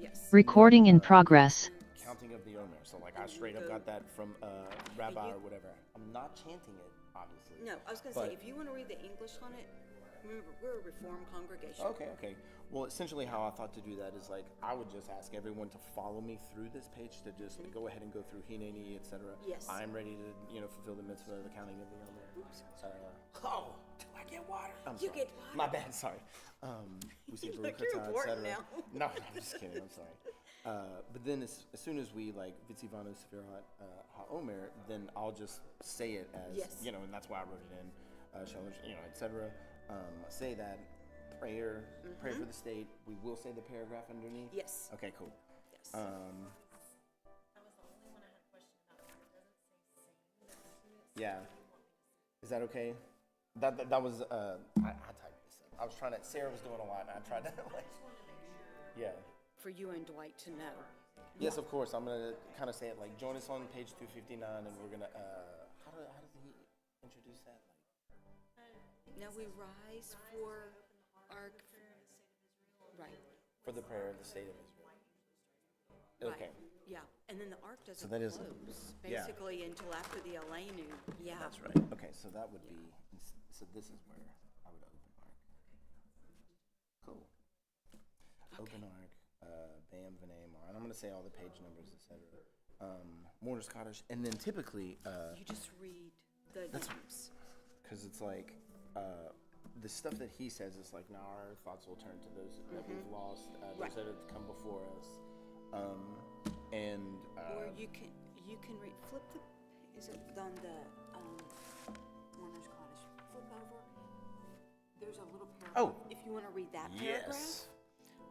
Yes. Recording in progress. Counting of the Omer. So like I straight up got that from rabbi or whatever. I'm not chanting it, obviously. No, I was going to say, if you want to read the English on it, remember, we're a Reformed congregation. Okay. Well, essentially how I thought to do that is like I would just ask everyone to follow me through this page to just go ahead and go through Hineni, etc. Yes. I'm ready to, fulfill the mitzvah of the counting of the Omer. Do I get water? You get water. My bad, sorry. We see Like, Baruch you're Atah, important etc. now. No, I'm just kidding. I'm sorry. But then as soon as we like Vitzivanu Sefirat HaOmer, then I'll just say it as, Yes. And that's why I wrote it in, Shalosh, etc. Say that prayer for the state. We will say the paragraph underneath. Yes. Okay, cool. Yes. That was the only one I had a question about. It doesn't say sing. Yeah. Is that okay? That was I typed this up. I was trying to. Sarah was doing a lot, and I tried to like. Yeah. For you and Dwight to know. Yes, of course. I'm gonna kind of say it like join us on page 259, and we're gonna. How does he introduce that? Now we rise for our. Right. For the prayer of the state of Israel. Okay. Right. Yeah, and then the ark doesn't So that is- close yeah. basically until after the Elenu. Yeah. That's right. Okay, so that would be. So this is where I would open arc. Cool. Open arc. Bam Vanamar. And I'm gonna say all the page numbers, etc. Mourner's Cottage, and then typically. You just read the names. Because it's like the stuff that he says is like, now our thoughts will turn to those that we've lost, those that have come before us, or you can read. Flip the. Is it on the Warner's Cottage? Flip over. There's a little paragraph. Oh. If you want to read that paragraph, yes,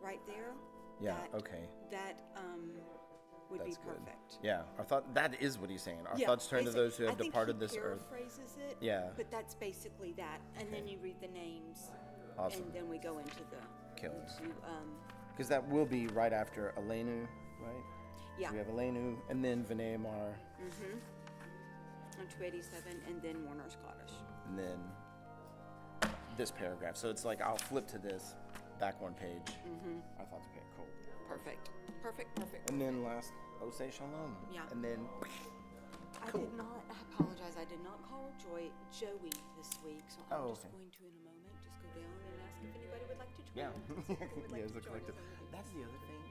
right there. yeah, that, okay, That would that's be good. perfect. Yeah, our thought that is what he's saying. Our Yeah, thoughts turn to those who have I think departed he this earth. paraphrases it. Yeah. But that's basically that, and then you read the names. Awesome. And then we go into the. Killers. Into, Because that will be right after Elenu, right? yeah. So we have Elenu, and then Vanemar, On 287, and then Warner's Cottage. and then this paragraph. So it's like I'll flip to this back one page. Our thoughts pair. Cool. Perfect. And then last, Osei Shalom. Yeah. And then. I Cool. did not. I apologize. I did not call Joey this week, so I'm Oh, just okay. going to in a moment just go down and ask if anybody would like to join. Yeah. Who would like Yeah, as to a join collective. us on the- That's the other thing.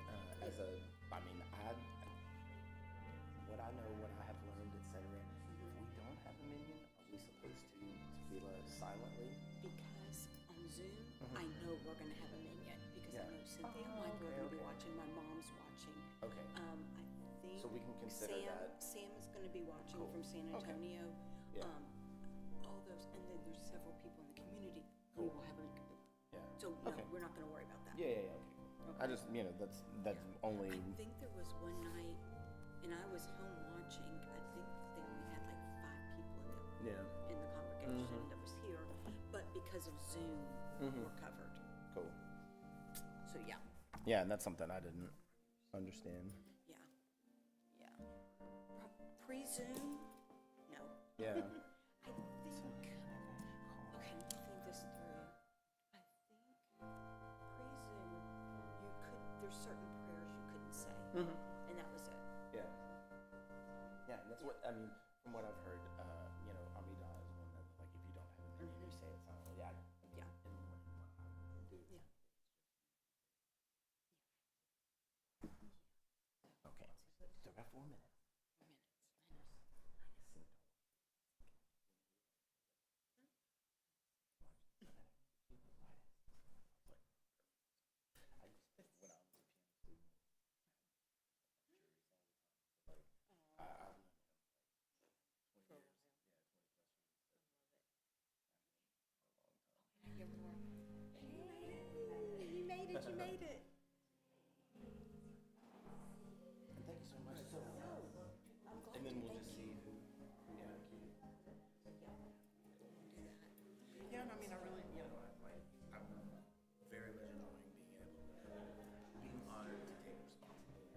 What I know, what I have learned, etc. If we don't have a minion, are we supposed to feel silently? Because on Zoom, I know we're going to have a minion because Yeah. I know Cynthia and Michael are going to be watching. My mom's watching. Okay. I think So we can consider that. Sam is going to be watching Cool. from San Okay. Antonio. Yeah. All those, and then there's several people in the community Cool. who will have a. Yeah. So no, Okay. we're not going to worry about that. Yeah. Okay. I just, that's only. I think there was one night, and I was home watching. I think they only had like 5 people Yeah. in the congregation that was here, but because of Zoom, we're covered. Cool. So yeah. Yeah, and that's something I didn't understand. Yeah. Pre-Zoom? No. Yeah. I think. Okay, let me think this through. I think pre-Zoom, there's certain prayers you couldn't say, and that was it. Yeah. Yeah, and that's what I mean. From what I've heard, Amidah is one that, like, if you don't have a minion, you say it silently. Yeah. And what I do. Yeah. Okay. Still got 4 minutes. You made it. You made it. And thank you so much. And then we'll just see who. Yeah. Yeah, and I mean, I really, I'm very much enjoying being honored to take responsibility.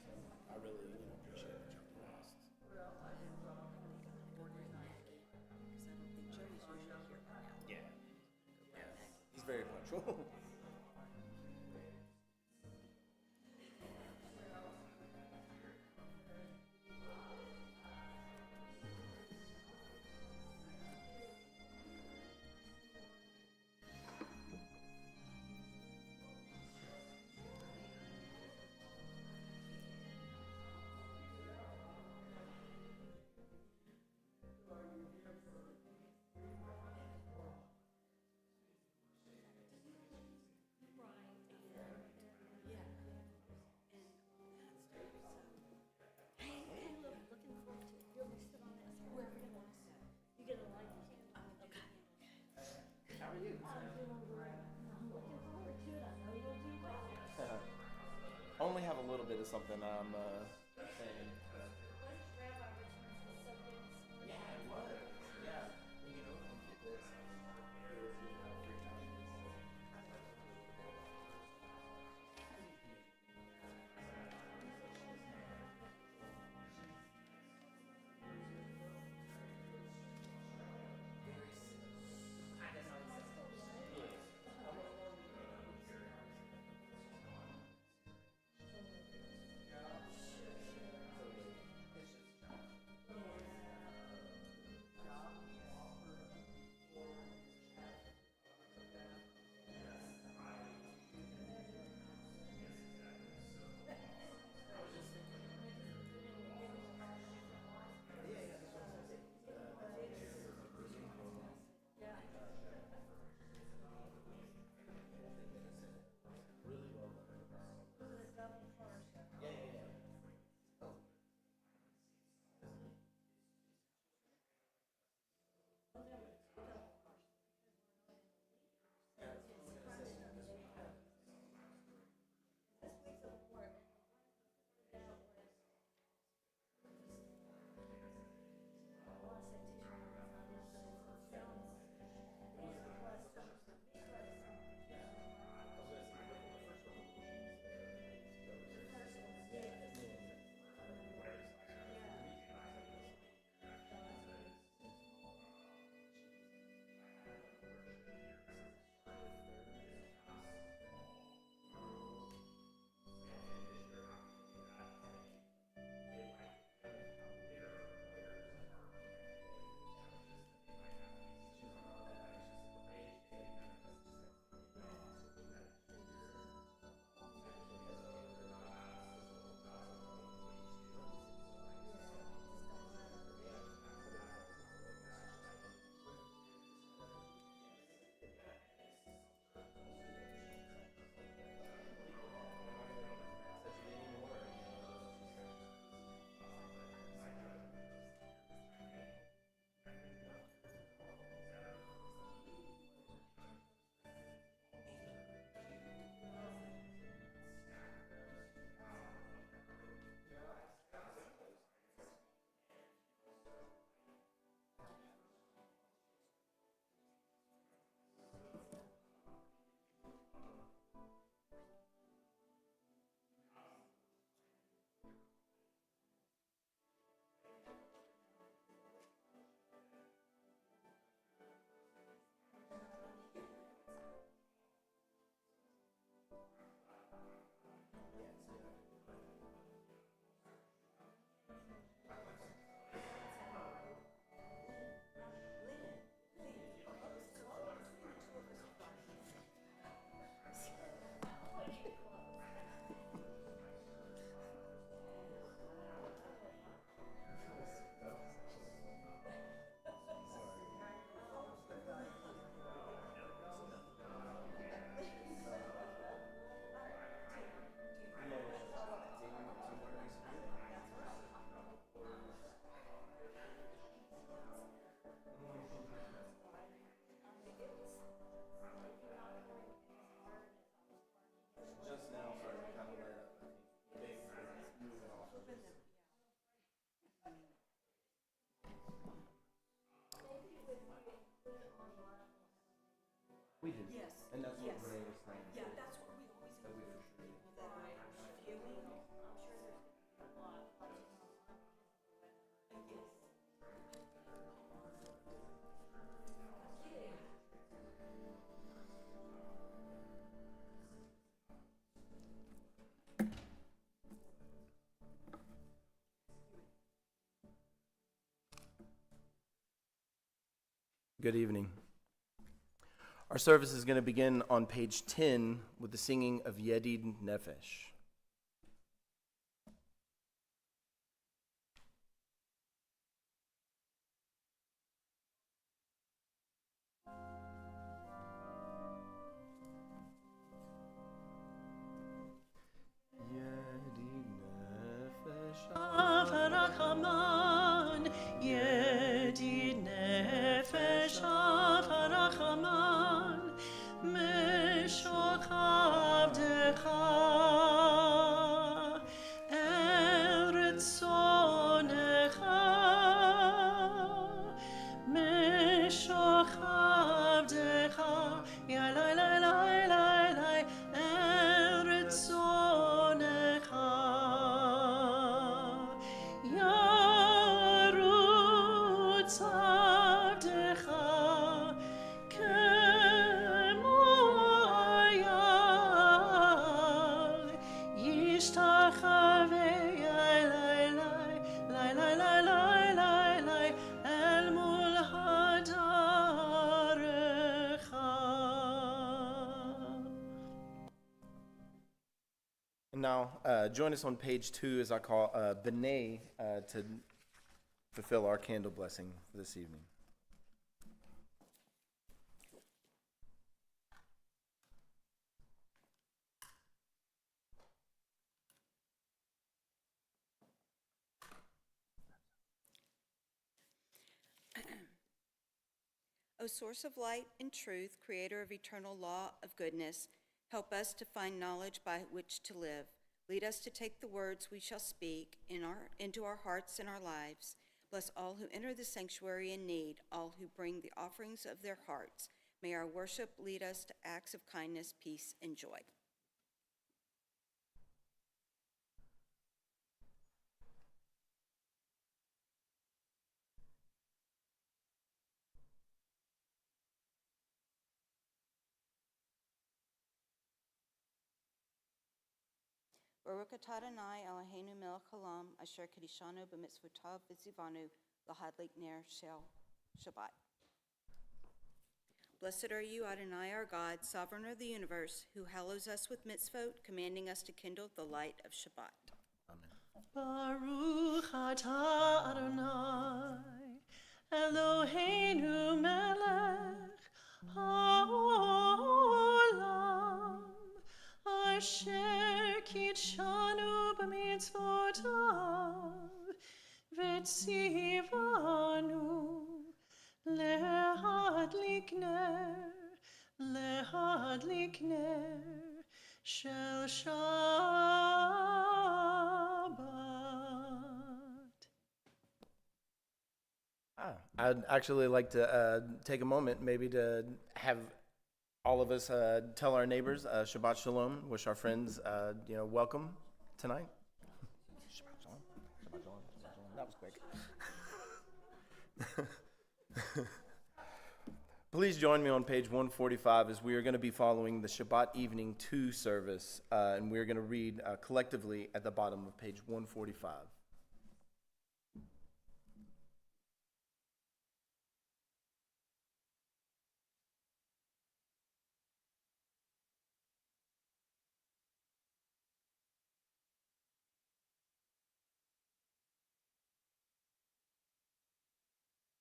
So I really, appreciate what y'all do. Because I don't think Joey's usually here right now. Yeah. He's very punctual. little bit of something I'm saying. Yeah, it was. Yeah. You know, when you get this, just now started to kind of light up. I think it's moving off of this. We do. Yes. And that's Yes. what Renee was saying. Yeah, that's what we always That do. we for sure. That we're viewing. Yes. Good evening. Our service is going to begin on page 10 with the singing of Yedid Nefesh. Avarachaman, Yedid Nefesh Avarachaman, Meshoch Avdecha And now, join us on page 2 as I call Benay to fulfill our candle blessing for this evening. O source of light and truth, creator of eternal law of goodness, help us to find knowledge by which to live. Lead us to take the words we shall speak into our hearts and our lives. Bless all who enter the sanctuary in need, all who bring the offerings of their hearts. May our worship lead us to acts of kindness, peace, and joy. Baruch atah Adonai Eloheinu melech haolam asher kedishanu b'mitzvotav v'tzivanu l'hadlik ner shel Shabbat. Blessed are you, Adonai, our God, sovereign of the universe, who hallows us with mitzvot, commanding us to kindle the light of Shabbat. Baruch atah Adonai Eloheinu melech haolam asher kitshanu b'mitzvotav v'tzivanu lehadlik ner shel Shabbat. I'd actually like to take a moment maybe to have all of us tell our neighbors Shabbat Shalom, wish our friends welcome tonight. Shabbat Shalom, Shabbat Shalom, Shabbat Shalom. That was quick. Please join me on page 145 as we are going to be following the Shabbat evening 2 service, and we're going to read collectively at the bottom of page 145.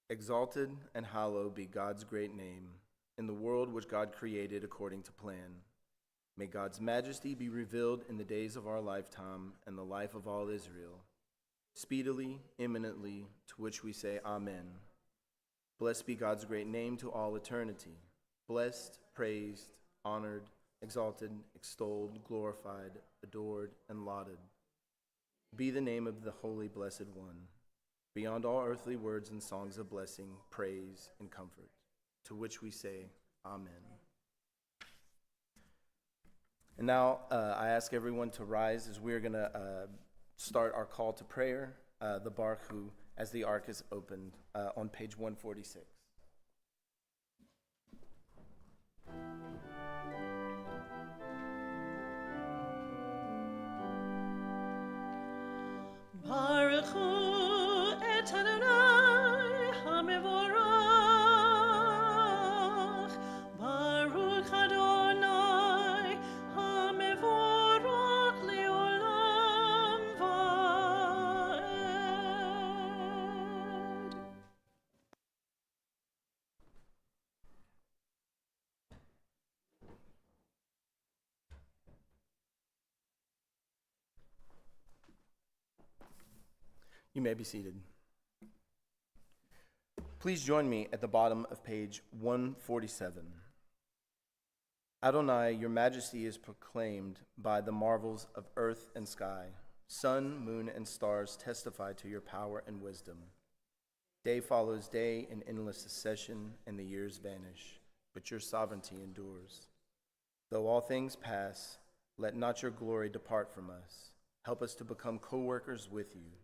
Exalted and hallowed be God's great name in the world which God created according to plan. May God's majesty be revealed in the days of our lifetime and the life of all Israel, speedily, imminently, to which we say Amen. Blessed be God's great name to all eternity. Blessed, praised, honored, exalted, extolled, glorified, adored, and lauded be the name of the holy blessed one, beyond all earthly words and songs of blessing, praise, and comfort, to which we say, Amen. And now I ask everyone to rise as we are going to start our call to prayer, the Baruch Hu, as the ark is opened on page 146. Baruch Hu et Adonai HaMevorach, Baruch Adonai HaMevorach leolam va'ed. You may be seated. Please join me at the bottom of page 147. Adonai, your majesty is proclaimed by the marvels of earth and sky. Sun, moon, and stars testify to your power and wisdom. Day follows day in endless succession, and the years vanish, but your sovereignty endures. Though all things pass, let not your glory depart from us. Help us to become co-workers with you,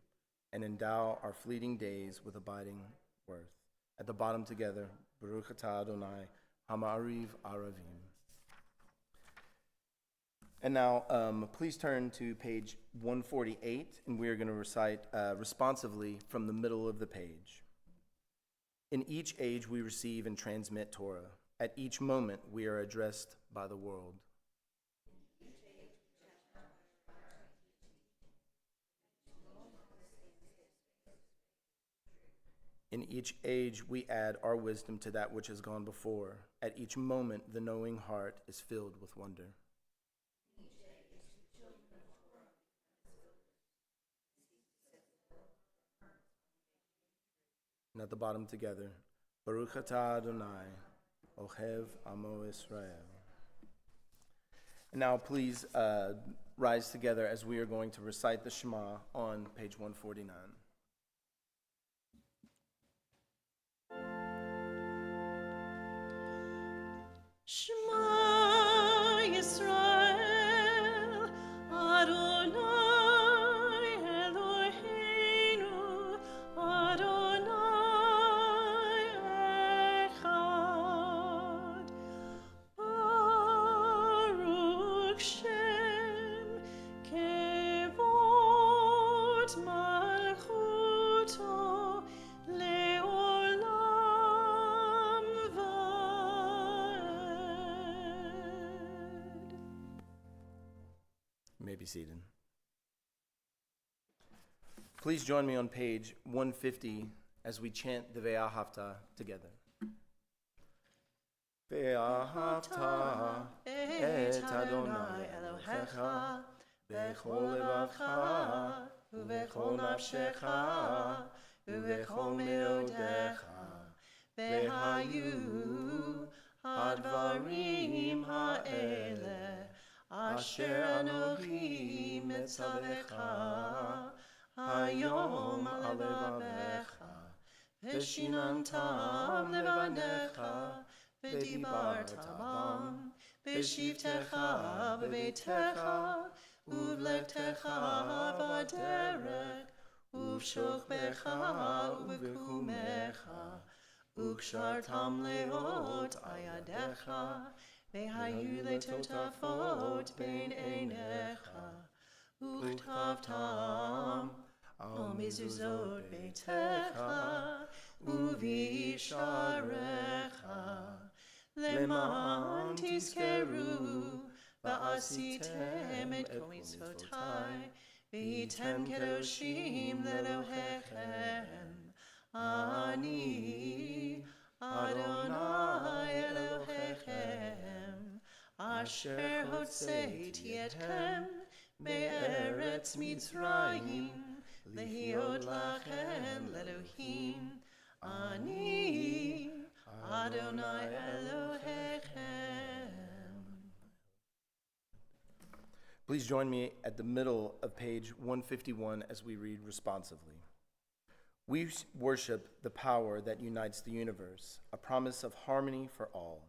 and endow our fleeting days with abiding worth. At the bottom together, Baruch atah Adonai, Hama'ariv Aravim. And now, please turn to page 148, and we are going to recite responsively from the middle of the page. In each age we receive and transmit Torah. At each moment we are addressed by the world. In each age we add our wisdom to that which has gone before. At each moment the knowing heart is filled with wonder. And at the bottom together, Baruch atah Adonai, Ohev Amo Israel. And now please rise together as we are going to recite the Shema on page 149. Shema Yisrael, Adonai Eloheinu, Adonai Echad. Baruch Shem Kevod Malchuto Leolam Vaed. You may be seated. Please join me on page 150 as we chant the Ve'ahavta together. Ve'ahavta et Adonai Elohecha bechol levavcha uvechol nafshecha uvechol meodecha vehayu hadvarim ha'ele asher anochi metzavecha hayom alevavecha veshinantam levanecha v'dibarta bam b'shivtecha b'beitecha uvlektecha v'derech uv'shokbecha uv'kumecha ukshartam leot ayadecha vehayu letotafot bein einecha uchtavtam al mezuzot beitecha uvisharecha leman tizkeru va'asitem et kol mitzvotai v'yitem kedoshim lelohechem ani Adonai Elohechem asher hotzeiti etchem be'eretz Mitzrayim lehiot lachem lelohim ani Adonai Elohechem. Please join me at the middle of page 151 as we read responsively. We worship the power that unites the universe, a promise of harmony for all.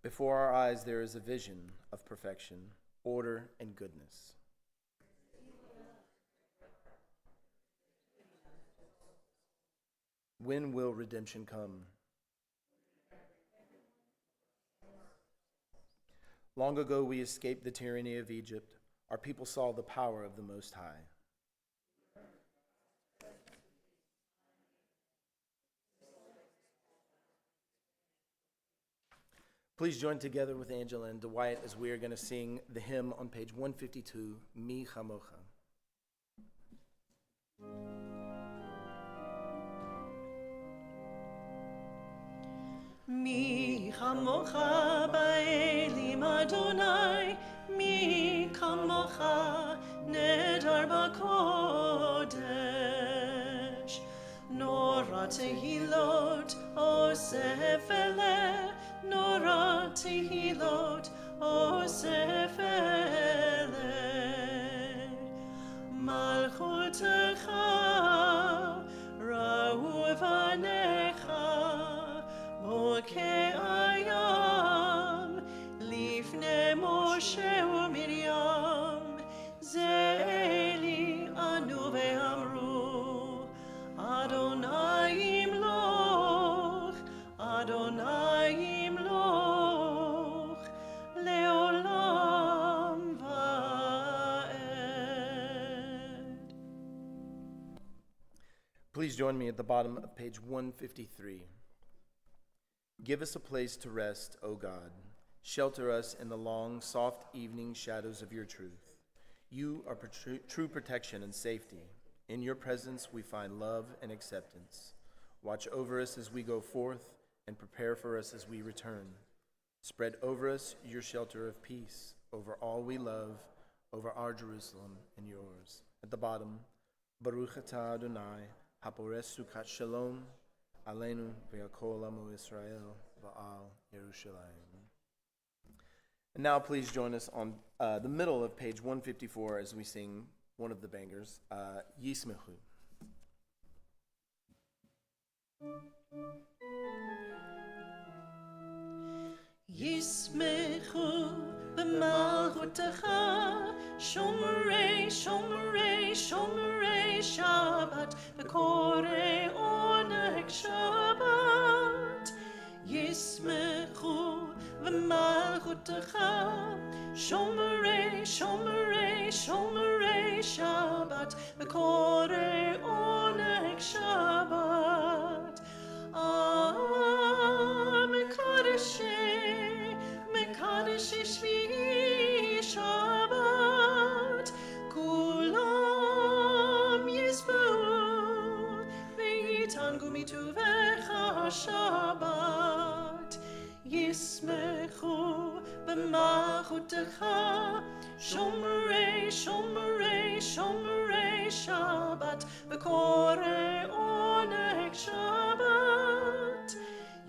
Before our eyes there is a vision of perfection, order, and goodness. When will redemption come? Long ago we escaped the tyranny of Egypt. Our people saw the power of the Most High. Please join together with Angela and Dwight as we are going to sing the hymn on page 152, Mi Chamocha. Mi chamocha ba'elim Adonai, mi kamocha nedar b'kodesh. Nora tehilot osef eleh, nora tehilot osef eleh. Malchutecha ra'u vanecha, Ayam lifne Moshe u'Miriam ze'eli anu ve'amru Adonai imloch leolam va'ed. Please join me at the bottom of page 153. Give us a place to rest, O God. Shelter us in the long, soft evening shadows of your truth. You are true protection and safety. In your presence we find love and acceptance. Watch over us as we go forth and prepare for us as we return. Spread over us your shelter of peace, over all we love, over our Jerusalem and yours. At the bottom, Baruch atah Adonai, hapores sukat shalom, aleinu ve'akol amu Israel, va'al Yerushalayim. And now please join us on the middle of page 154 as we sing one of the bangers, Yismechu. Yismechu b'malchutecha, shomrei, shomrei, shomrei Shabbat, v'korei oneg Shabbat. Yismechu b'malchutecha, shomrei, shomrei, shomrei Shabbat, v'korei oneg Shabbat. Mekadesh shvi Shabbat, kulam yisbu v'yitangu mituvecha Shabbat. Yismechu b'malchutecha, shomrei, shomrei, shomrei Shabbat, v'korei oneg Shabbat.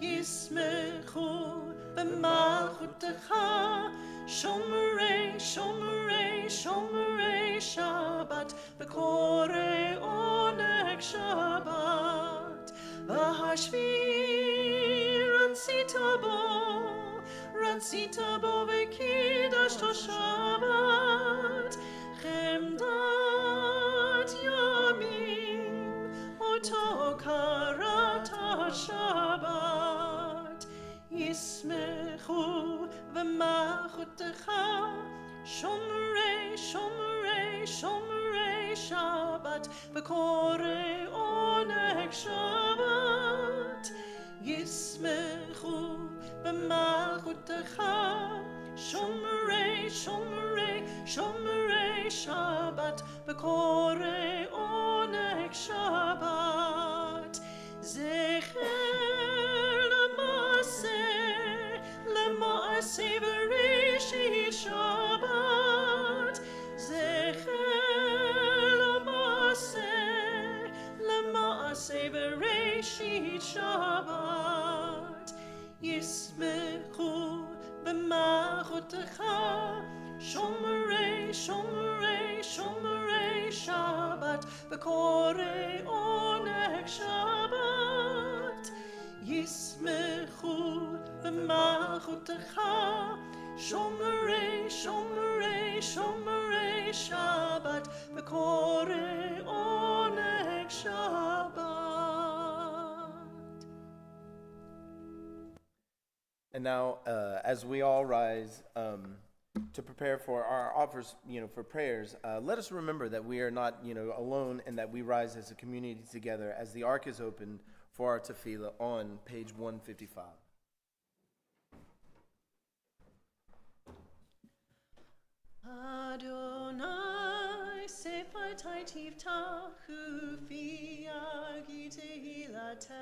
Yismechu b'malchutecha, shomrei, shomrei, shomrei Shabbat, v'korei oneg Shabbat. V'hashvi ratzita bo v'kidashto Shabbat, chemdat yamim, oto karata Shabbat. Yismechu v'malchutecha, shomrei, shomrei, shomrei Shabbat, v'korei oneg Shabbat. Yismechu b'malchutecha, shomrei, shomrei, shomrei Shabbat, v'korei oneg Shabbat. Zecher l'maaseh v'reshit Shabbat, zecher l'maaseh v'reshit Shabbat. Yismechu b'malchutecha, shomrei, shomrei, shomrei Shabbat, v'korei oneg Shabbat. Yismechu b'malchutecha, shomrei, shomrei, shomrei Shabbat, v'korei oneg Shabbat. And now, as we all rise to prepare for our offers, for prayers, let us remember that we are not, alone, and that we rise as a community together as the ark is opened for our tefillah on page 155. Adonai sefatai tiftachu fi agi tehilatecha.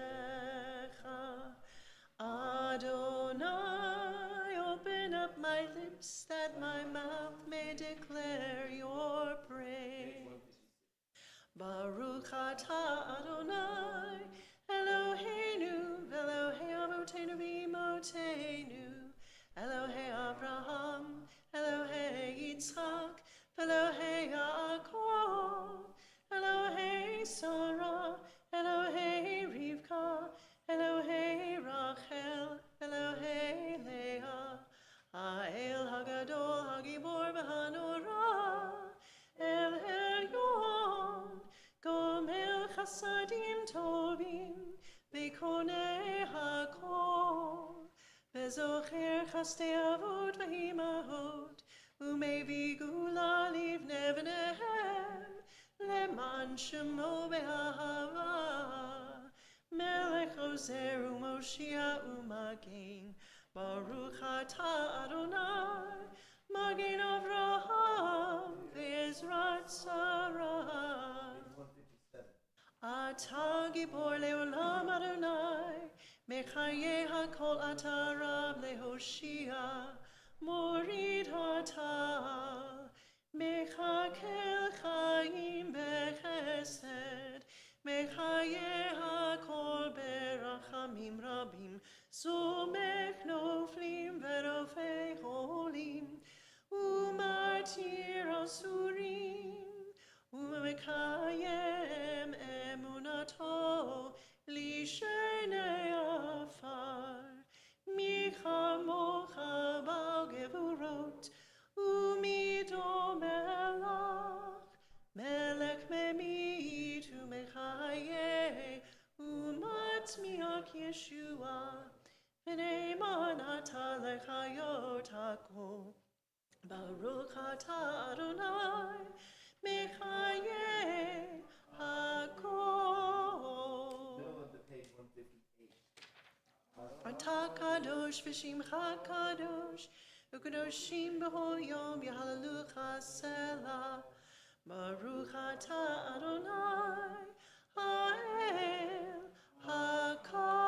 Adonai, open up my lips that my mouth may declare your praise. Baruch atah Adonai, Eloheinu, Elohei Avotenu v'Imotenu, Elohei Abraham, Elohei Yitzchak, Elohei Yaakov, Elohei Sarah, Elohei Rivka, Elohei Rachel, Elohei Leah, Ha'el Hagadol, Hagibor v'Hanorah, El Elyon, Gomel Chasadim Tovim, V'konei Hakol, V'zocher Chastei Avot v'Imahot, U'mevi Gula Livnei v'Nehem, Leman Shemo Be'ahava, Melech Ozer u'Moshiach u'Magin, Baruch atah Adonai, Magen Avraham ve'ezrat Sarah. Ata gibor leolam Adonai, mechaye hakol ata rab lehoshia, morid ata, mechakel chaim bechesed, mechaye hakol berachamim rabim, somech noflim verofei cholim, umatir asurim, umekayem emunato lishenei afar, michamocha bal gevurot, umido melach, melech memit umechaye, umatzmiach Yeshua, v'neiman ata lechayot hakol. Baruch atah Adonai, mechaye hakol. Middle of the page 158. Atah kadosh v'shimcha kadosh, ukadoshim b'hol yom yahalelucha selah. Baruch atah Adonai, ha'el hakadosh.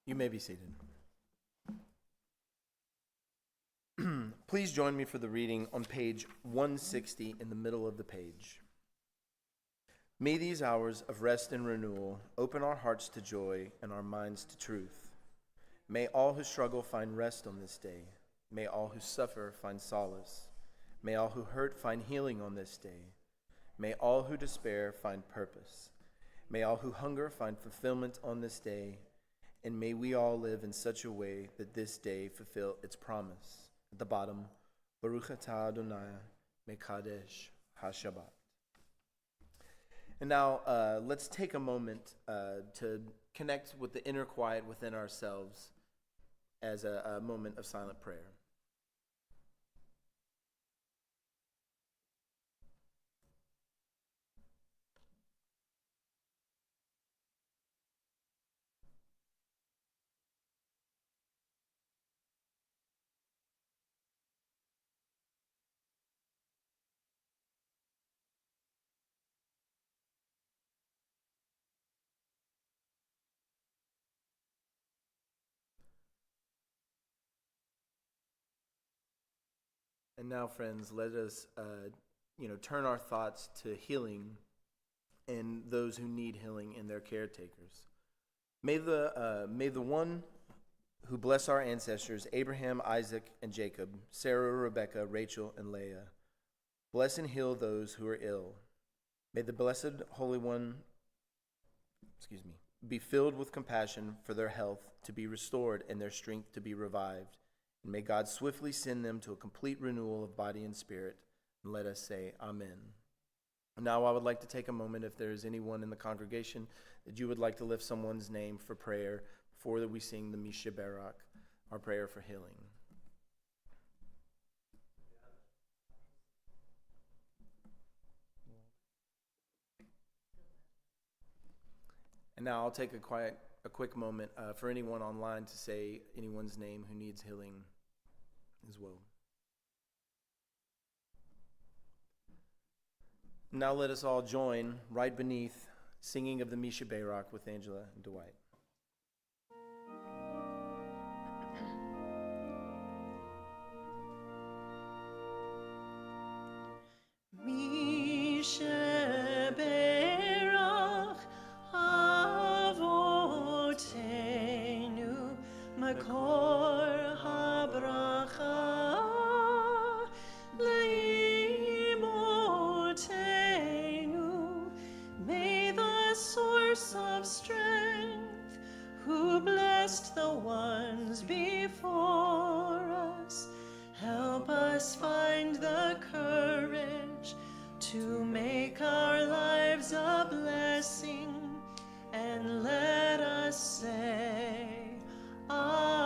You may be seated. Please join me for the reading on page 160 in the middle of the page. May these hours of rest and renewal open our hearts to joy and our minds to truth. May all who struggle find rest on this day. May all who suffer find solace. May all who hurt find healing on this day. May all who despair find purpose. May all who hunger find fulfillment on this day. And may we all live in such a way that this day fulfill its promise. At the bottom, Baruch atah Adonai mekadesh ha-Shabbat. And now let's take a moment to connect with the inner quiet within ourselves as a moment of silent prayer. And now, friends, let us, turn our thoughts to healing and those who need healing and their caretakers. May the one who blessed our ancestors, Abraham, Isaac, and Jacob, Sarah, Rebekah, Rachel, and Leah, bless and heal those who are ill. May the Blessed Holy One, be filled with compassion for their health to be restored and their strength to be revived. And may God swiftly send them to a complete renewal of body and spirit. And let us say, Amen. Now I would like to take a moment, if there is anyone in the congregation that you would like to lift someone's name for prayer before that we sing the Misha Barak, our prayer for healing. And now I'll take a quick moment for anyone online to say anyone's name who needs healing as well. Now let us all join right beneath singing of the Misha Barak with Angela and Dwight. Misha Barak Avotenu Makor HaBracha Leimotenu. May the source of strength, who blessed the ones before us, help us find the courage to make our lives a blessing, and let us say, Amen.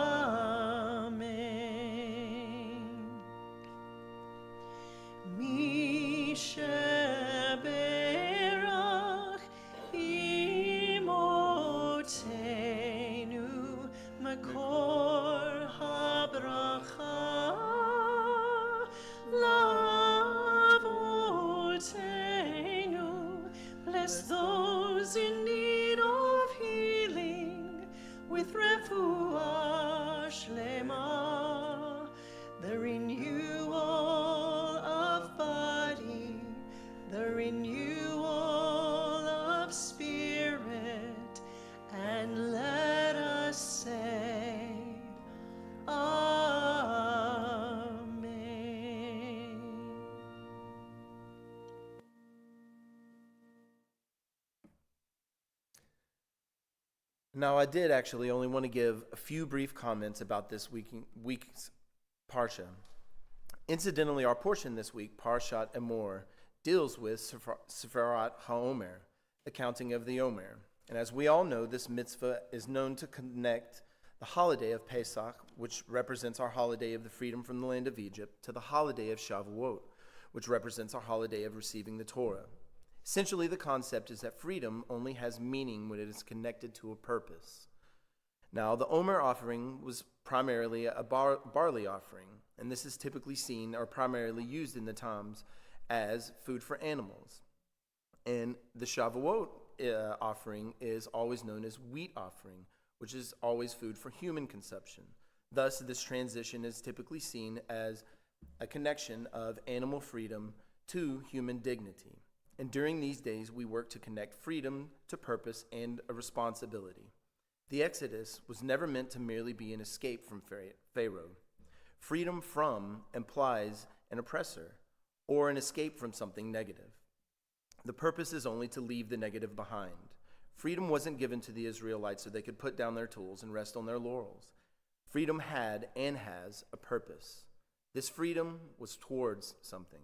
Mekor habracha Lavotenu. Bless those in need of healing with refuah shlema, the renewal of body, the renewal of spirit, and let us say, Amen. Now, I did actually only want to give a few brief comments about this week's Parsha. Incidentally, our portion this week, Parshat Emor, deals with Sefirat HaOmer, the counting of the Omer. And as we all know, this mitzvah is known to connect the holiday of Pesach, which represents our holiday of the freedom from the land of Egypt, to the holiday of Shavuot, which represents our holiday of receiving the Torah. Essentially, the concept is that freedom only has meaning when it is connected to a purpose. Now, the Omer offering was primarily a barley offering, and this is typically seen or primarily used in the times as food for animals. And the Shavuot offering is always known as wheat offering, which is always food for human consumption. Thus, this transition is typically seen as a connection of animal freedom to human dignity. And during these days, we work to connect freedom to purpose and a responsibility. The Exodus was never meant to merely be an escape from Pharaoh. Freedom from implies an oppressor or an escape from something negative. The purpose is only to leave the negative behind. Freedom wasn't given to the Israelites so they could put down their tools and rest on their laurels. Freedom had and has a purpose. This freedom was towards something.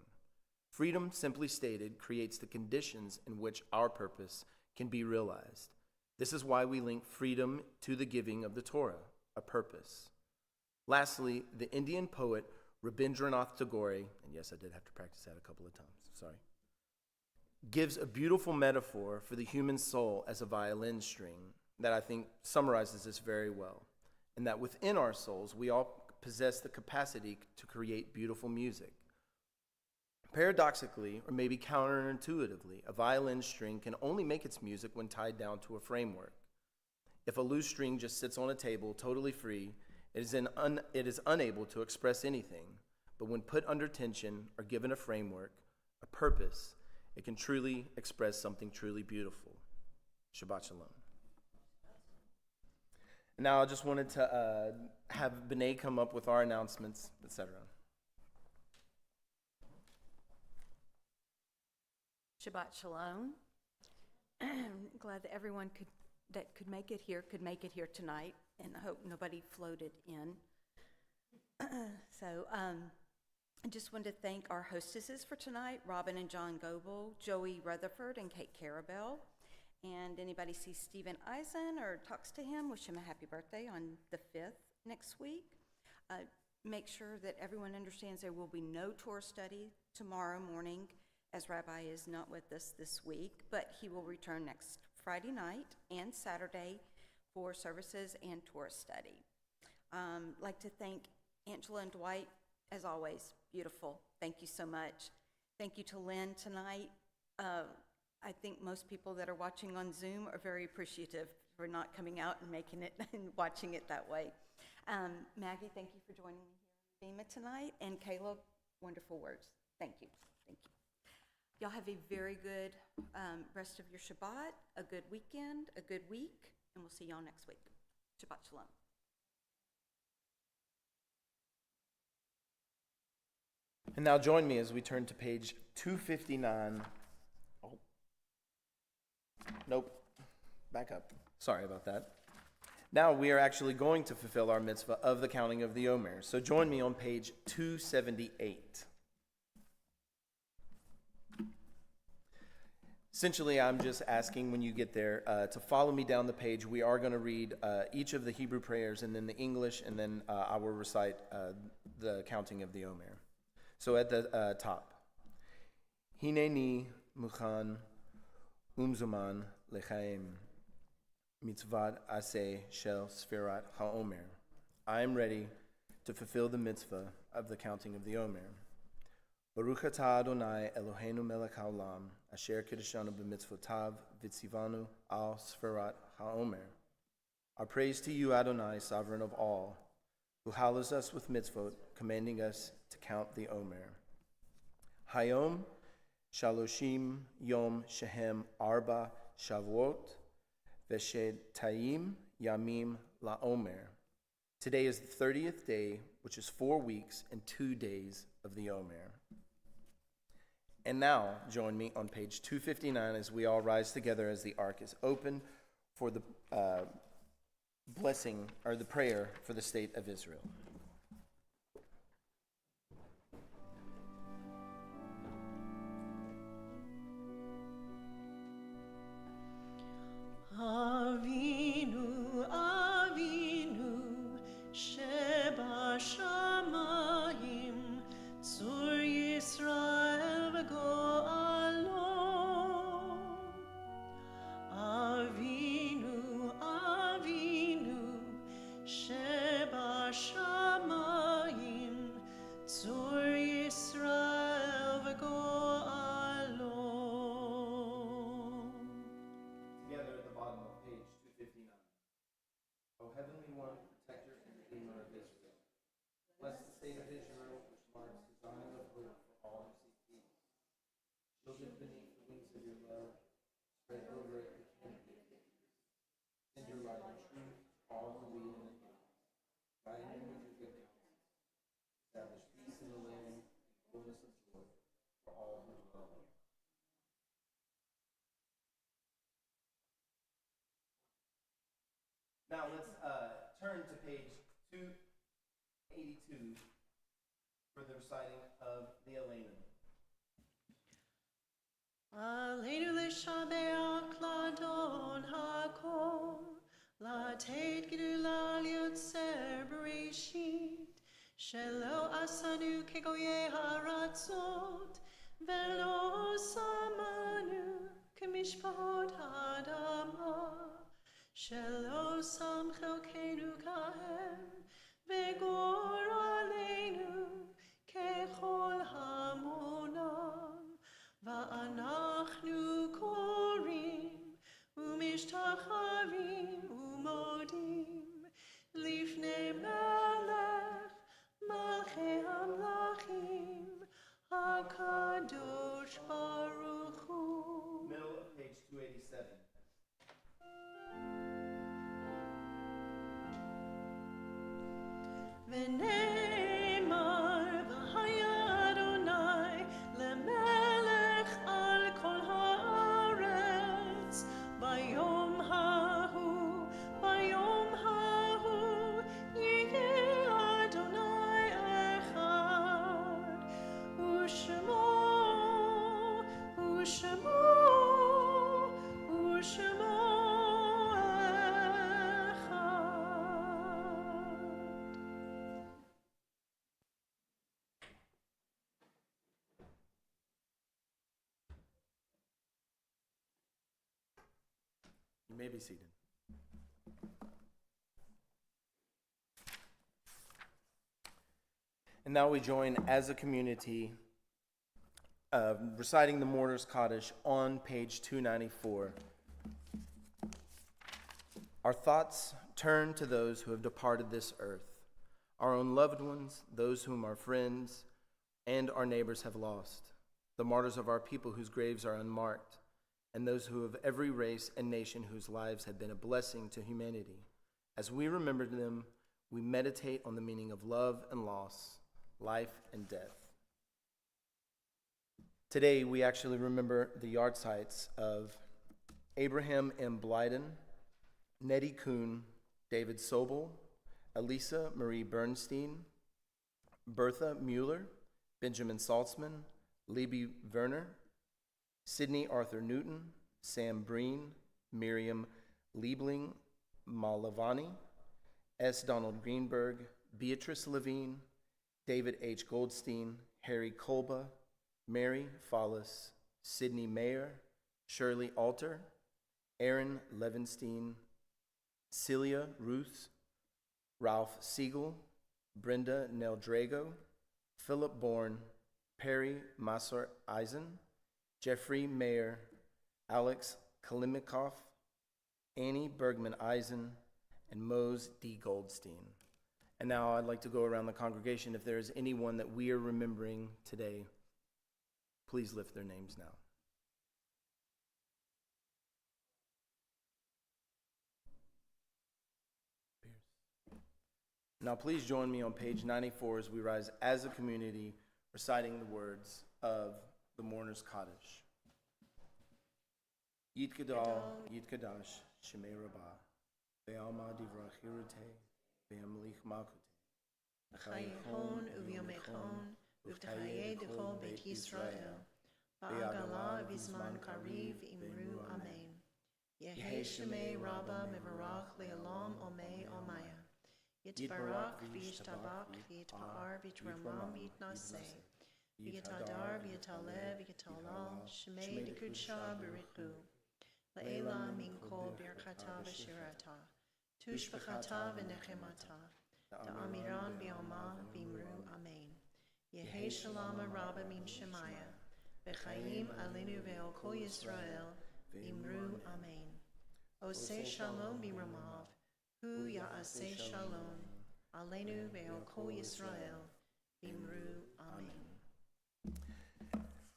Freedom, simply stated, creates the conditions in which our purpose can be realized. This is why we link freedom to the giving of the Torah, a purpose. Lastly, the Indian poet Rabindranath Tagore, and yes, I did have to practice that a couple of times, sorry, gives a beautiful metaphor for the human soul as a violin string that I think summarizes this very well, and that within our souls, we all possess the capacity to create beautiful music. Paradoxically, or maybe counterintuitively, a violin string can only make its music when tied down to a framework. If a loose string just sits on a table totally free, it is unable to express anything, but when put under tension or given a framework, a purpose, it can truly express something truly beautiful. Shabbat Shalom. Now I just wanted to have B'nai come up with our announcements, etc. Shabbat Shalom. Glad that everyone could make it here tonight, and I hope nobody floated in. I just wanted to thank our hostesses for tonight, Robin and John Goebel, Joey Rutherford, and Kate Carabell. And anybody sees Stephen Eisen or talks to him, wish him a happy birthday on the 5th next week. Make sure that everyone understands there will be no Torah study tomorrow morning, as Rabbi is not with us this week, but he will return next Friday night and Saturday for services and Torah study. Like to thank Angela and Dwight, as always, beautiful. Thank you so much. Thank you to Lynn tonight. I think most people that are watching on Zoom are very appreciative for not coming out and making it and watching it that way. Maggie, thank you for joining me here in Bema tonight. And Caleb, wonderful words. Thank you. Thank you. Y'all have a very good rest of your Shabbat, a good weekend, a good week, and we'll see y'all next week. Shabbat Shalom. And now join me as we turn to page 259. Oh. Nope. Back up. Sorry about that. Now we are actually going to fulfill our mitzvah of the counting of the Omer. So join me on page 278. Essentially, I'm just asking when you get there to follow me down the page. We are going to read each of the Hebrew prayers and then the English, and then I will recite the counting of the Omer. So at the top, Hineni muchan umzuman lechaim mitzvat aseh shel Sfirat HaOmer. I am ready to fulfill the mitzvah of the counting of the Omer. Baruch atah Adonai Eloheinu melech haolam, asher kiddushanu b'mitzvotav v'tzivanu al Sfirat HaOmer. Our praise to you, Adonai, sovereign of all, who hallows us with mitzvot, commanding us to count the Omer. Hayom shaloshim yom shehem arba shavuot v'shetayim yamim laOmer. Today is the 30th day, which is 4 weeks and 2 days of the Omer. And now, join me on page 259 as we all rise together as the ark is opened for the blessing or the prayer for the state of Israel. Avinu, Avinu, Shebashamayim, Tzur Yisrael v'go'alo. Avinu, Avinu, Shebashamayim, Tzur Yisrael v'go'alo. Together at the bottom of page 259. O Heavenly One, protector and redeemer of Israel, bless the state of Israel, which marks the dawning of hope for all who seek peace. Shielded beneath the wings of your love, spread over it the canopy of victory. Send your light and truth to all who lead in the kingdom. Guide them with your good counsel. Establish peace in the land and fullness of joy for all who dwell there. Now let's turn to page 282 for the reciting of the Elena. Aleinu l'shabeach l'adon hakol, l'tet gedula liotzer bereshit, shelo asanu kegoye haratzot, velo samanu kemishpot adama, shelo sam chelkenu kahem, vegor aleinu kechol hamonam. Va'anachnu korim umishtachavim umodim lifnei melech malchei hamlachim hakadosh baruch hu. Middle of page 287. V'ne'emar v'haya Adonai lemelech al kol haaretz bayom hahu yeh Adonai echad u'shemo echad. You may be seated. And now we join as a community reciting the Mortar's Kaddish on page 294. Our thoughts turn to those who have departed this earth, our own loved ones, those whom our friends and our neighbors have lost, the martyrs of our people whose graves are unmarked, and those who of every race and nation whose lives have been a blessing to humanity. As we remember them, we meditate on the meaning of love and loss, life and death. Today, we actually remember the yard sites of Abraham M. Blyden, Nettie Kuhn, David Sobel, Elisa Marie Bernstein, Bertha Mueller, Benjamin Saltzman, Libby Werner, Sidney Arthur Newton, Sam Breen, Miriam Liebling Malavani, S. Donald Greenberg, Beatrice Levine, David H. Goldstein, Harry Kolba, Mary Follis, Sidney Mayer, Shirley Alter, Aaron Levenstein, Celia Ruth, Ralph Siegel, Brenda Neldrago, Philip Bourne, Perry Massar Eisen, Jeffrey Mayer, Alex Kalimikoff, Annie Bergman Eisen, and Mose D. Goldstein. And now I'd like to go around the congregation. If there is anyone that we are remembering today, please lift their names now. Now please join me on page 94 as we rise as a community, reciting the words of the Mourner's Kaddish. Yid Gadol, Yid Kadash, Shemei Rabbah, Ve'alma Divrach Hirute, Ve'amlich Malkute, Chayehon uvyomechon, uv'tachayeh d'chol Beit Yisrael, ba'agala v'zman kariv imru amen. Yehi Shemei Rabbah mevarach le'olam omei omaya. Yitbarach v'yishtabach v'yitpa'ar v'yitramam v'yitnaseh. V'yitadar v'yitaleh v'yitalal Shemei d'kudsha b'richu. Le'ela min kol birchata v'shirata. Tushbachata v'nechemata. Da'amiran bi'alma v'imru amen. Yehi shalom rabba min shemaya. V'chaim alenu ve'al kol Yisrael v'imru amen. Oseh shalom b'ramav. Hu ya'aseh shalom. Alenu ve'al kol Yisrael v'imru amen.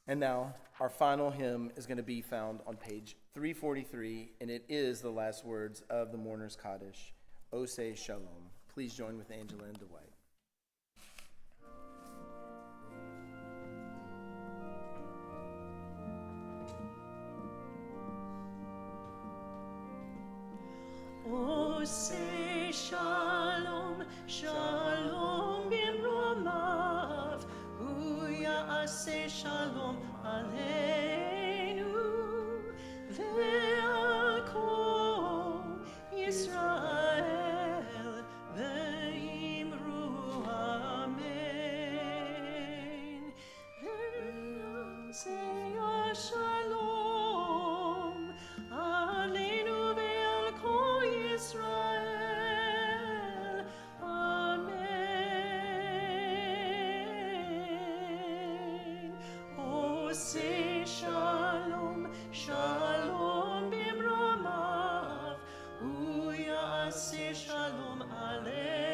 And now, our final hymn is going to be found on page 343, and it is the last words of the Mourner's Kaddish, Oseh Shalom. Please join with Angela and Dwight. Oseh shalom, shalom b'ramav, hu ya'aseh shalom aleinu, ve'al kol Yisrael, ve'imru amen. Ve'aseh shalom aleinu ve'al kol Yisrael, amen. Oseh shalom, shalom b'ramav, hu ya'aseh shalom aleinu.